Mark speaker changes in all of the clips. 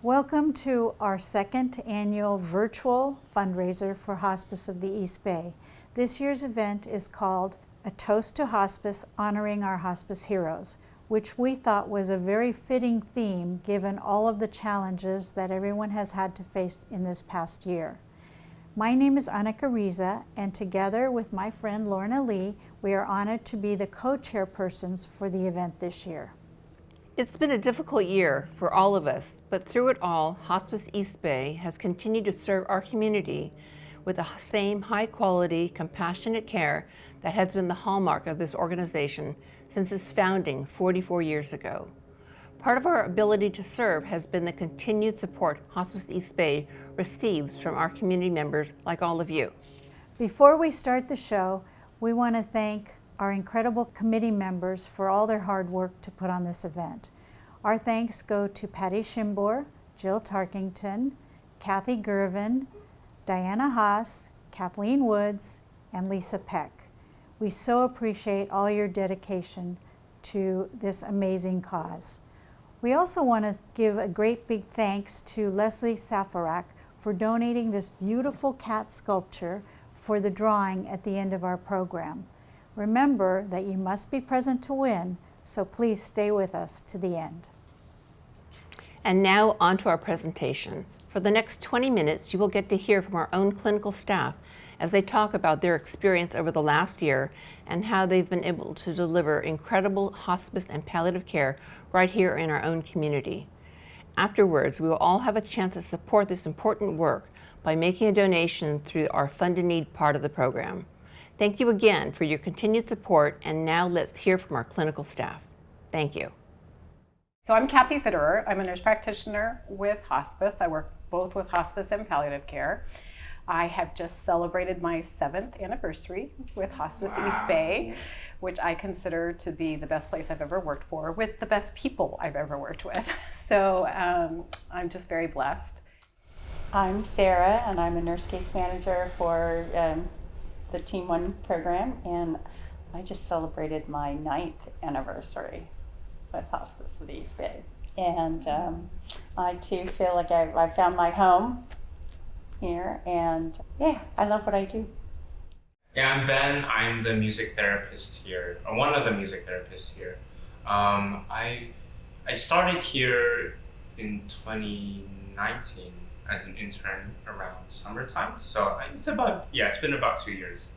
Speaker 1: Welcome to our second annual virtual fundraiser for Hospice of the East Bay. This year's event is called A Toast to Hospice, Honoring Our Hospice Heroes, which we thought was a very fitting theme given all of the challenges that everyone has had to face in this past year. My name is Annika Riza, and together with my friend Lorna Lee, we are honored to be the co-chairpersons for the event this year.
Speaker 2: It's been a difficult year for all of us, but through it all, Hospice East Bay has continued to serve our community with the same high-quality, compassionate care that has been the hallmark of this organization since its founding 44 years ago. Part of our ability to serve has been the continued support Hospice East Bay receives from our community members like all of you.
Speaker 1: Before we start the show, we want to thank our incredible committee members for all their hard work to put on this event. Our thanks go to Patty Shimbor, Jill Tarkington, Kathy Gervin, Diana Haas, Kathleen Woods, and Lisa Peck. We so appreciate all your dedication to this amazing cause. We also want to give a great big thanks to Leslie Safarak for donating this beautiful cat sculpture for the drawing at the end of our program. Remember that you must be present to win, so please stay with us to the end.
Speaker 2: And now on to our presentation. For the next 20 minutes, you will get to hear from our own clinical staff as they talk about their experience over the last year and how they've been able to deliver incredible hospice and palliative care right here in our own community. Afterwards, we will all have a chance to support this important work by making a donation through our Fund in Need part of the program. Thank you again for your continued support, and now let's hear from our clinical staff. Thank you.
Speaker 3: So I'm Kathy Fitterer. I'm a nurse practitioner with Hospice. I work both with hospice and palliative care. I have just celebrated my 7th anniversary with Hospice East Bay, which I consider to be the best place I've ever worked for, with the best people I've ever worked with. So I'm just very blessed.
Speaker 4: I'm Sarah, and I'm a nurse case manager for the Team 1 program, and I just celebrated my 9th anniversary with Hospice of the East Bay. And I too feel like I found my home here, and yeah, I love what I do.
Speaker 5: Yeah, I'm Ben. I'm the music therapist here, or one of the music therapists here. I started here in 2019 as an intern around summertime. So it's been about 2 years.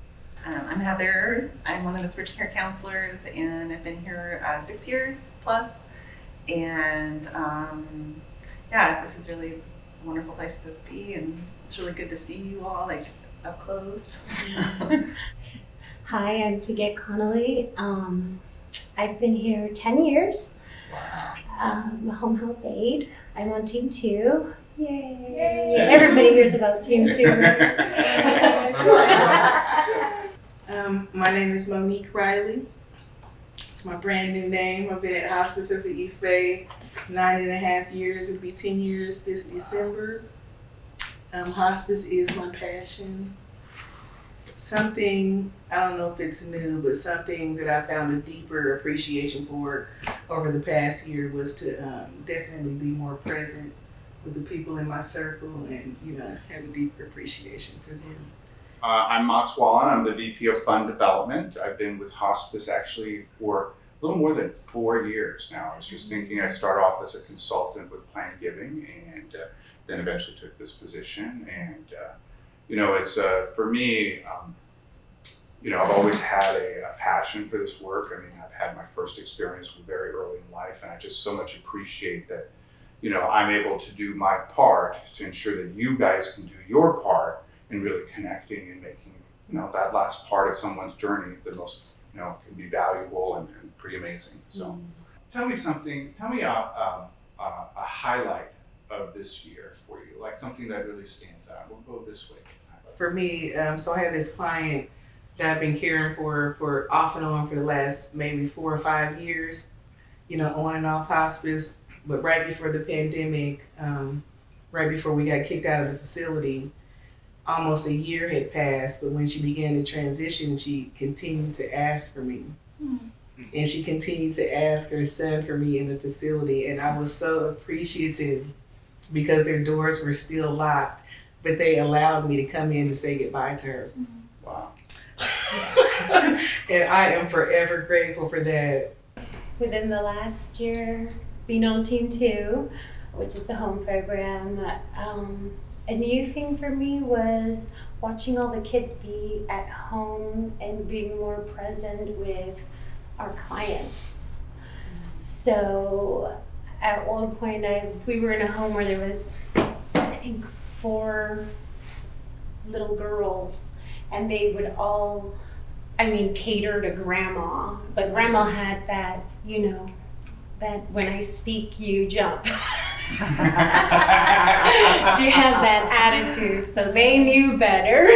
Speaker 6: I'm Heather. I'm one of the surgery care counselors, and I've been here 6 years plus. And this is really a wonderful place to be, and it's really good to see you all like up close.
Speaker 7: Hi, I'm Forget Connolly. I've been here 10 years.
Speaker 5: Wow.
Speaker 7: I'm a home health aide. I'm on Team 2. Yay! Everybody hears about Team 2.
Speaker 8: My name is Monique Riley. It's my brand new name. I've been at Hospice of the East Bay 9.5 years. It'll be 10 years this December. Hospice is my passion. Something, I don't know if it's new, but something that I found a deeper appreciation for over the past year was to definitely be more present with the people in my circle and, have a deeper appreciation for them.
Speaker 9: I'm Max Wallen. I'm the VP of Fund Development. I've been with Hospice actually for a little more than 4 years now. I was just thinking I'd start off as a consultant with Plan Giving, and then eventually took this position. And it's for me, I've always had a passion for this work. I mean, I've had my first experience very early in life, and I just so much appreciate that I'm able to do my part to ensure that you guys can do your part in really connecting and making, that last part of someone's journey the most, can be valuable and pretty amazing. So tell me a highlight of this year for you, like something that really stands out. We'll go this way.
Speaker 8: For me, so I have this client that I've been caring for off and on for the last maybe 4 or 5 years, on and off hospice. But right before the pandemic, right before we got kicked out of the facility, almost a year had passed. But when she began to transition, she continued to ask for me. And she continued to ask her son for me in the facility. And I was so appreciative because their doors were still locked, but they allowed me to come in to say goodbye to her.
Speaker 9: Wow.
Speaker 8: And I am forever grateful for that.
Speaker 7: Within the last year, being on Team 2, which is the home program, a new thing for me was watching all the kids be at home and being more present with our clients. So at one point we were in a home where there was, I think, 4 little girls, and they would all, cater to grandma, but grandma had that, that when I speak, you jump. She had that attitude, so they knew better.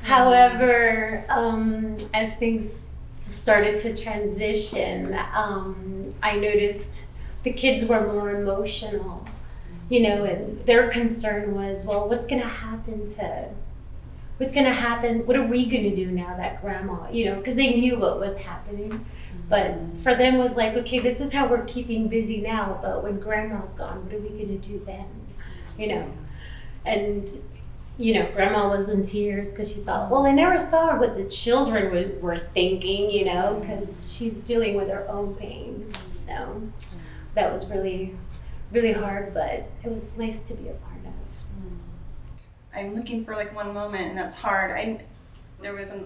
Speaker 7: However, as things started to transition, I noticed the kids were more emotional, and their concern was, well, what's going to happen? What are we going to do now that grandma, because they knew what was happening. But for them was like, okay, this is how we're keeping busy now, but when grandma's gone, what are we going to do then? And, grandma was in tears because she thought, well, I never thought what the children were thinking, because she's dealing with her own pain. So that was really, really hard, but it was nice to be a part of.
Speaker 6: I'm looking for like one moment, and that's hard. There was a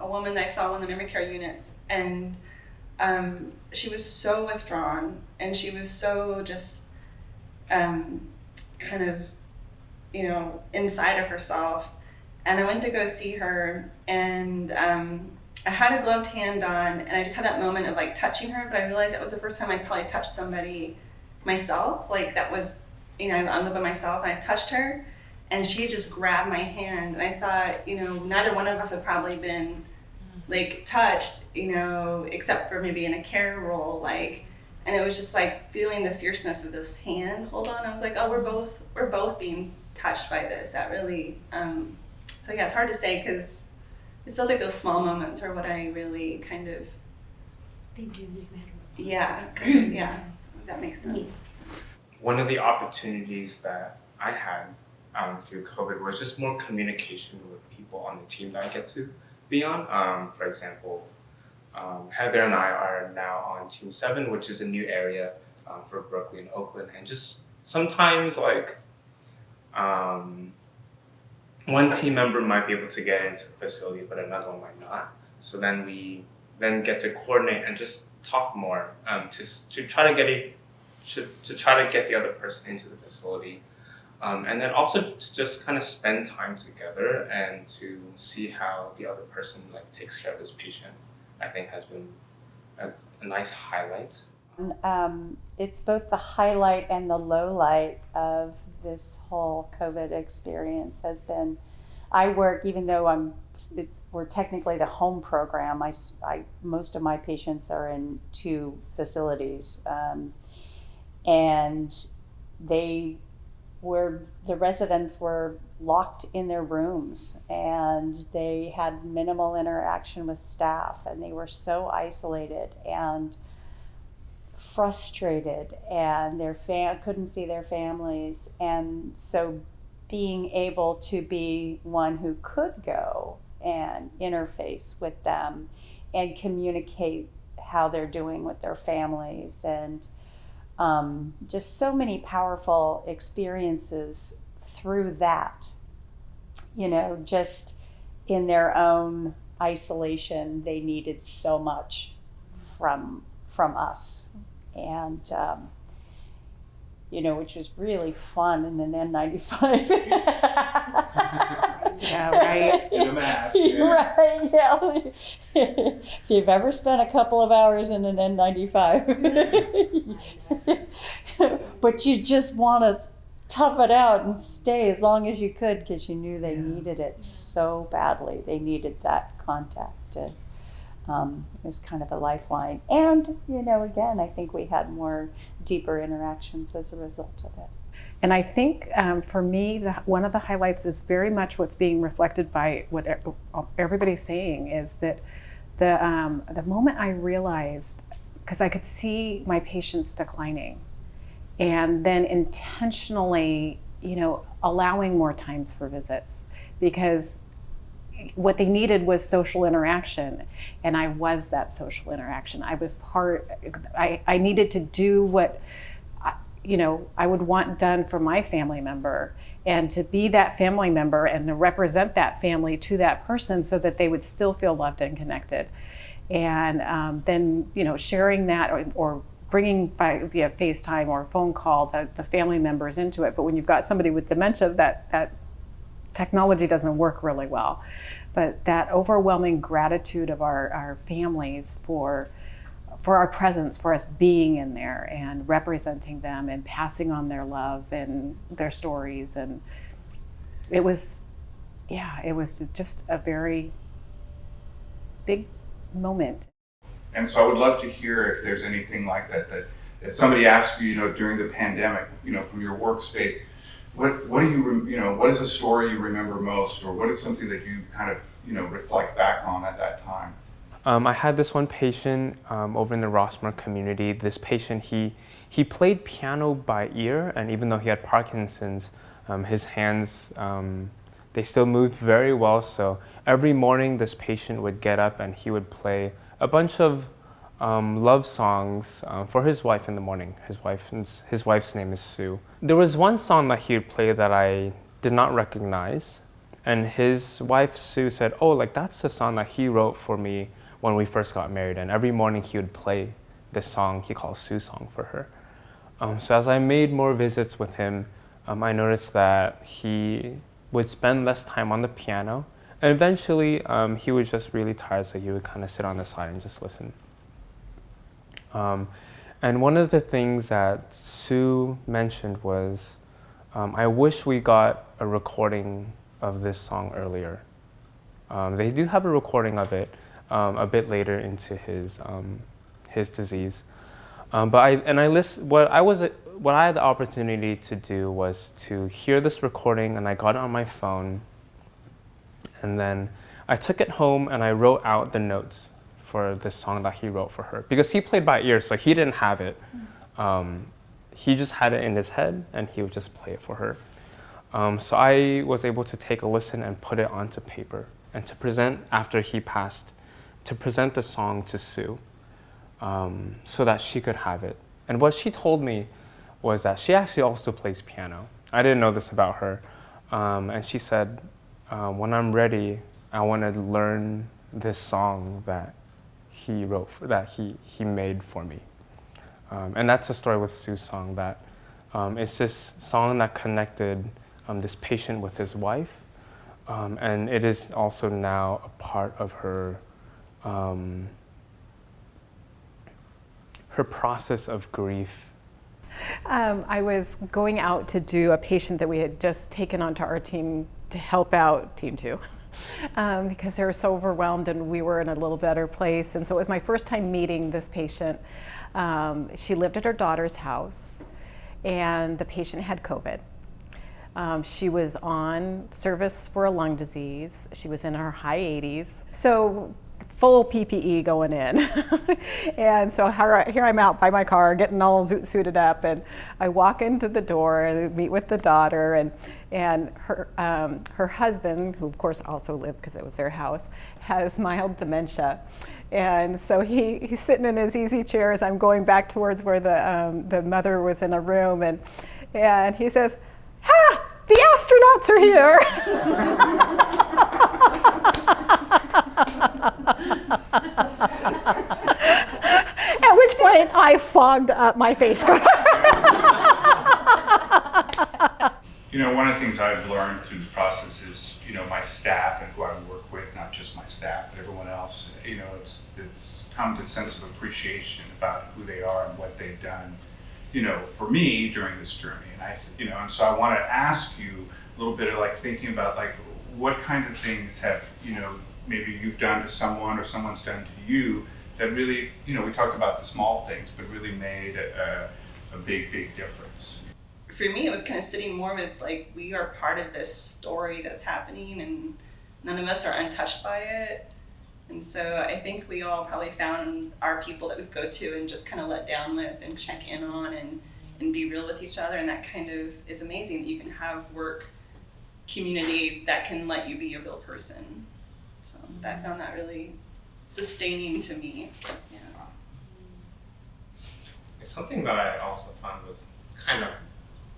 Speaker 6: woman that I saw in the memory care units, and she was so withdrawn, and she was so just kind of, inside of herself. And I went to go see her, and I had a gloved hand on, and I just had that moment of like touching her, but I realized that was the first time I'd probably touched somebody myself. Like that was, I lived by myself, and I touched her. And she just grabbed my hand, and I thought, neither one of us had probably been like touched, except for maybe in a care role, and it was just like feeling the fierceness of this hand hold on. I was like, oh, we're both being touched by this. That really, so yeah, it's hard to say because it feels like those small moments are what I really kind of.
Speaker 7: They do matter.
Speaker 6: Yeah, yeah, that makes sense.
Speaker 5: One of the opportunities that I had through COVID was just more communication with people on the team that I get to be on. For example, Heather and I are now on Team 7, which is a new area for Berkeley and Oakland. And just sometimes one team member might be able to get into the facility, but another one might not. So then we get to coordinate and just talk more to try to get the other person into the facility. And then also to just kind of spend time together and to see how the other person takes care of this patient, I think has been a nice highlight.
Speaker 4: It's both the highlight and the low light of this whole COVID experience has been, I work, even though we're technically the home program, most of my patients are in 2 facilities, and the residents were locked in their rooms, and they had minimal interaction with staff, and they were so isolated and frustrated, and couldn't see their families. And so being able to be one who could go and interface with them and communicate how they're doing with their families, and just so many powerful experiences through that, just in their own isolation, they needed so much from us, and which was really fun in an N95.
Speaker 3: Yeah, right.
Speaker 9: In a mask. Yeah.
Speaker 4: Right, yeah. If you've ever spent a couple of hours in an N95, but you just want to tough it out and stay as long as you could because you knew they needed it so badly. They needed that contact. It was kind of a lifeline. And, again, I think we had more deeper interactions as a result of it.
Speaker 3: And I think for me, one of the highlights is very much what's being reflected by what everybody's saying is that the moment I realized, because I could see my patients declining, and then intentionally, allowing more times for visits, because what they needed was social interaction, and I was that social interaction. I was I needed to do what I would want done for my family member, and to be that family member and to represent that family to that person so that they would still feel loved and connected. And then sharing that, or bringing via FaceTime or phone call the family members into it. But when you've got somebody with dementia, that technology doesn't work really well. But that overwhelming gratitude of our families for our presence, for us being in there and representing them and passing on their love and their stories. And it was just a very big moment.
Speaker 9: And so I would love to hear if there's anything like that somebody asked you, during the pandemic, from your workspace, what do you, what is a story you remember most, or what is something that you kind of, reflect back on at that time?
Speaker 10: I had this one patient over in the Rossmore community. This patient, he played piano by ear, and even though he had Parkinson's, his hands, they still moved very well. So every morning this patient would get up and he would play a bunch of love songs for his wife in the morning. His wife's name is Sue. There was one song that he would play that I did not recognize, and his wife Sue said, "Oh, that's the song that he wrote for me when we first got married." And every morning he would play this song he calls Sue Song for her. So as I made more visits with him, I noticed that he would spend less time on the piano, and eventually he was just really tired, so he would kind of sit on the side and just listen. And one of the things that Sue mentioned was, I wish we got a recording of this song earlier. They do have a recording of it a bit later into his disease. What I had the opportunity to do was to hear this recording, and I got it on my phone, and then I took it home and I wrote out the notes for this song that he wrote for her, because he played by ear, so he didn't have it. He just had it in his head and he would just play it for her. So I was able to take a listen and put it onto paper, and to present after he passed, to present the song to Sue, so that she could have it. And what she told me was that she actually also plays piano. I didn't know this about her. And she said, when I'm ready, I want to learn this song that he wrote, that he made for me. And that's the story with Sue's song, that it's this song that connected this patient with his wife. And it is also now a part of her process of grief.
Speaker 3: I was going out to do a patient that we had just taken onto our team to help out Team 2 because they were so overwhelmed and we were in a little better place. And so it was my first time meeting this patient. She lived at her daughter's house, and the patient had COVID. She was on service for a lung disease. She was in her high 80s. So full PPE going in. And so here I'm out by my car getting all suited up, and I walk into the door and meet with the daughter, and her husband, who of course also lived because it was their house, has mild dementia. And so he's sitting in his easy chair as I'm going back towards where the mother was in a room, and he says, "Ha! The astronauts are here!" At which point I fogged up my face guard.
Speaker 9: One of the things I've learned through the process is, my staff and who I work with, not just my staff, but everyone else, it's come to a sense of appreciation about who they are and what they've done, for me during this journey. And so I want to ask you a little bit of thinking about what kind of things have, maybe you've done to someone or someone's done to you that really, we talked about the small things, but really made a big, big difference.
Speaker 6: For me, it was kind of sitting more with we are part of this story that's happening, and none of us are untouched by it. And so I think we all probably found our people that we go to and just kind of let down with and check in on, and and be real with each other, and that kind of is amazing that you can have work community that can let you be a real person. So I found that really sustaining to me. Yeah.
Speaker 5: Something that I also found was kind of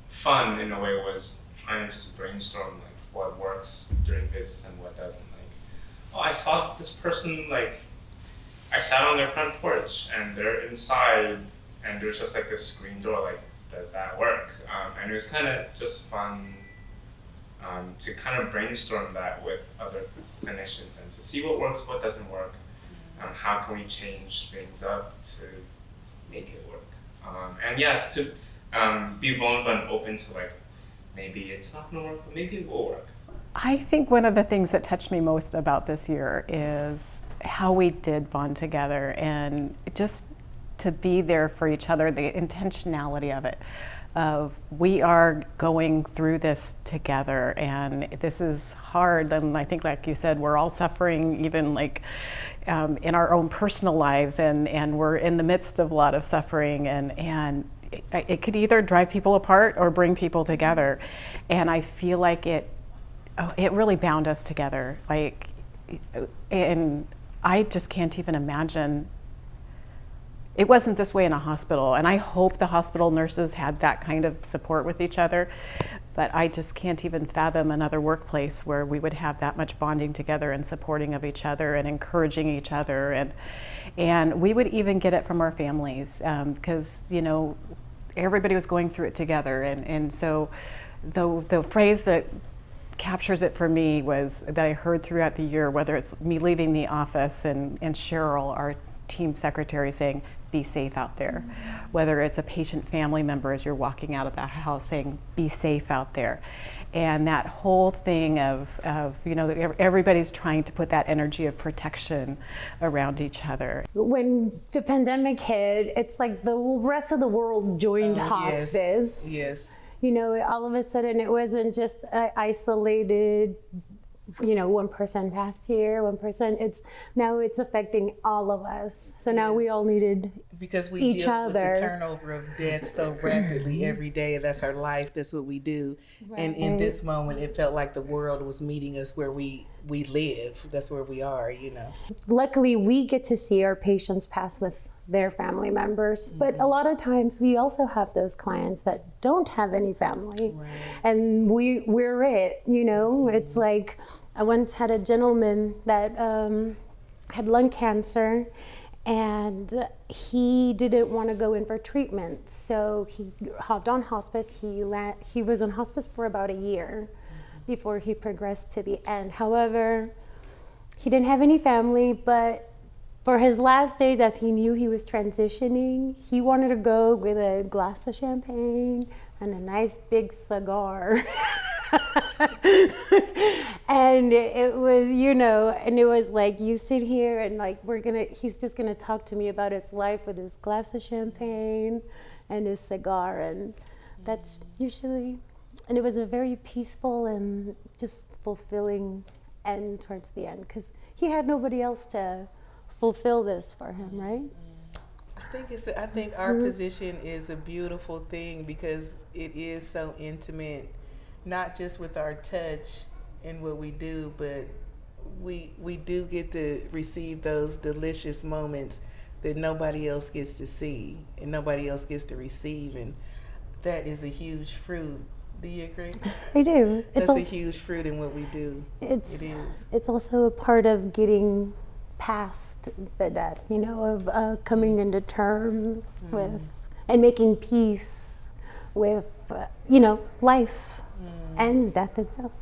Speaker 5: fun in a way was trying to just brainstorm like what works during visits and what doesn't. Like, oh, I saw this person, like, I sat on their front porch and they're inside and there's just like this screen door, like, does that work? And it was kind of just fun to kind of brainstorm that with other clinicians and to see what works, what doesn't work, how can we change things up to make it work. And yeah, to be vulnerable and open to like, maybe it's not gonna work, but maybe it will work.
Speaker 3: I think one of the things that touched me most about this year is how we did bond together and just to be there for each other, the intentionality of it. We are going through this together and this is hard, and I think like you said, we're all suffering even like in our own personal lives, and we're in the midst of a lot of suffering, and it could either drive people apart or bring people together, and I feel like it really bound us together, like, and I just can't even imagine. It wasn't this way in a hospital, and I hope the hospital nurses had that kind of support with each other, but I just can't even fathom another workplace where we would have that much bonding together and supporting of each other and encouraging each other, and we would even get it from our families, because you know, everybody was going through it together, and so the phrase that captures it for me was that I heard throughout the year, whether it's me leaving the office and Cheryl, our team secretary, saying, be safe out there. Whether it's a patient family member as you're walking out of that house saying, be safe out there. And that whole thing of you know, everybody's trying to put that energy of protection around each other.
Speaker 7: When the pandemic hit, it's like the rest of the world joined hospice.
Speaker 8: Yes.
Speaker 7: You know, all of a sudden it wasn't just isolated, you know, one person passed here, one person. Now it's affecting all of us. So now we all needed
Speaker 8: because we
Speaker 7: each
Speaker 8: deal
Speaker 7: other.
Speaker 8: with the turnover of death so rapidly every day. That's our life. That's what we do. Right. And in this moment, it felt like the world was meeting us where we live. That's where we are, you know. Luckily,
Speaker 7: we get to see our patients pass with their family members, but a lot of times we also have those clients that don't have any family, and we're it, you know. It's like I once had a gentleman that had lung cancer, and he didn't want to go in for treatment, so he hopped on hospice. He was on hospice for about a year before he progressed to the end. However, he didn't have any family, but for his last days, as he knew he was transitioning, he wanted to go with a glass of champagne and a nice big cigar. And it was, you know, and it was like, you sit here and like, he's just gonna talk to me about his life with his glass of champagne and his cigar. And that's usually, and it was a very peaceful and just fulfilling end towards the end, because he had nobody else to fulfill this for him, right?
Speaker 8: I think our position is a beautiful thing because it is so intimate, not just with our touch and what we do, but we do get to receive those delicious moments that nobody else gets to see and nobody else gets to receive, and that is a huge fruit. Do you agree?
Speaker 7: I do.
Speaker 8: That's a huge fruit in what we do.
Speaker 7: It is. It's also a part of getting past the death, you know, of coming into terms with and making peace with, you know, life and death itself.